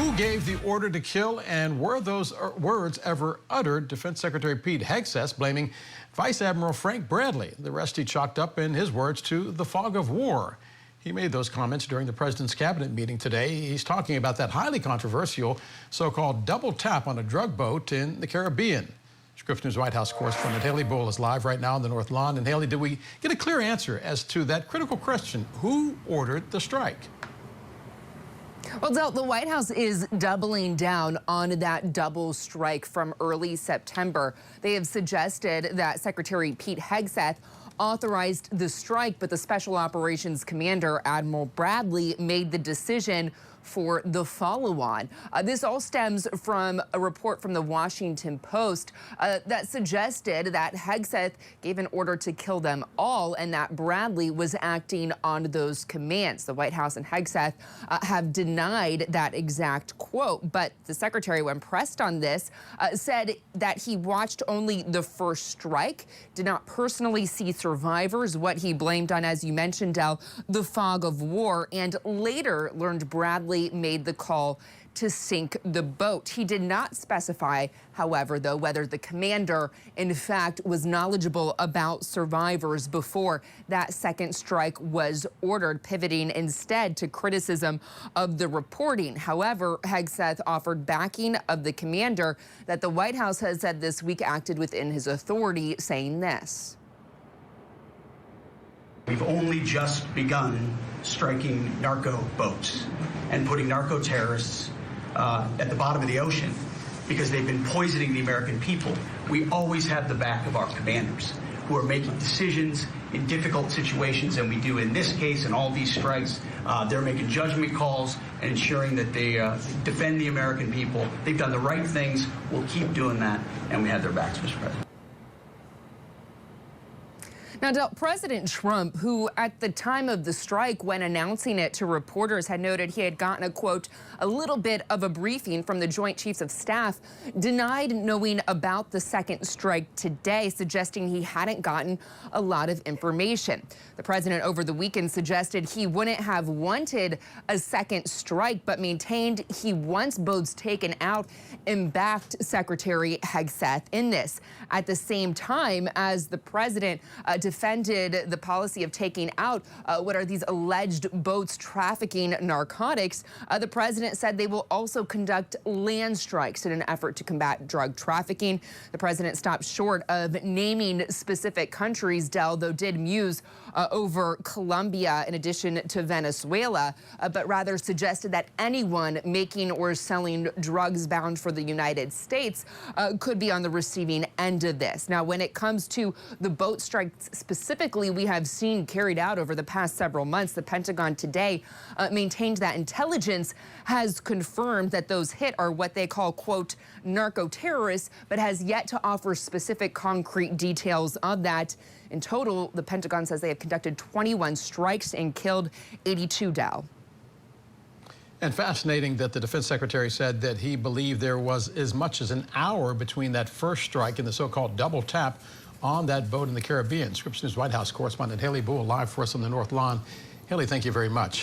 Who gave the order to kill, and were those words ever uttered? Defense Secretary Pete Hegseth blaming Vice Admiral Frank Bradley. The rest he chalked up, in his words, to the fog of war. He made those comments during the president's cabinet meeting today. He's talking about that highly controversial so-called double tap on a drug boat in the Caribbean. Scripps News White House correspondent Haley Bull is live right now on the North Lawn. And Haley, did we get a clear answer as to that critical question? Who ordered the strike? Well, Del, the White House is doubling down on that double strike from early September. They have suggested that Secretary Pete Hegseth authorized the strike, but the Special Operations Commander, Admiral Bradley, made the decision for the follow-on. This all stems from a report from the Washington Post that suggested that Hegseth gave an order to kill them all and that Bradley was acting on those commands. The White House and Hegseth have denied that exact quote, but the secretary, when pressed on this, said that he watched only the first strike, did not personally see survivors, what he blamed on, as you mentioned, Del, the fog of war, and later learned Bradley made the call to sink the boat. He did not specify, however, though, whether the commander, in fact, was knowledgeable about survivors before that second strike was ordered, pivoting instead to criticism of the reporting. However, Hegseth offered backing of the commander that the White House has said this week acted within his authority, saying this. We've only just begun striking narco boats and putting narco terrorists at the bottom of the ocean because they've been poisoning the American people. We always have the back of our commanders who are making decisions in difficult situations, and we do in this case and all these strikes. They're making judgment calls and ensuring that they defend the American people. They've done the right things. We'll keep doing that, and we have their backs, Mr. President. Now, Del, President Trump, who at the time of the strike, when announcing it to reporters, had noted he had gotten a, quote, a little bit of a briefing from the Joint Chiefs of Staff, denied knowing about the second strike today, suggesting he hadn't gotten a lot of information. The president over the weekend suggested he wouldn't have wanted a second strike, but maintained he wants boats taken out and backed Secretary Hegseth in this. At the same time, as the president defended the policy of taking out what are these alleged boats trafficking narcotics, the president said they will also conduct land strikes in an effort to combat drug trafficking. The president stopped short of naming specific countries, Del, though did muse over Colombia in addition to Venezuela, but rather suggested that anyone making or selling drugs bound for the United States could be on the receiving end of this. Now, when it comes to the boat strikes specifically we have seen carried out over the past several months, the Pentagon today maintained that intelligence has confirmed that those hit are what they call, quote, narco terrorists, but has yet to offer specific concrete details of that. In total, the Pentagon says they have conducted 21 strikes and killed 82, Del. And fascinating that the defense secretary said that he believed there was as much as an hour between that first strike and the so-called double tap on that boat in the Caribbean. Scripps News White House correspondent Haley Bull live for us on the North Lawn. Haley, thank you very much.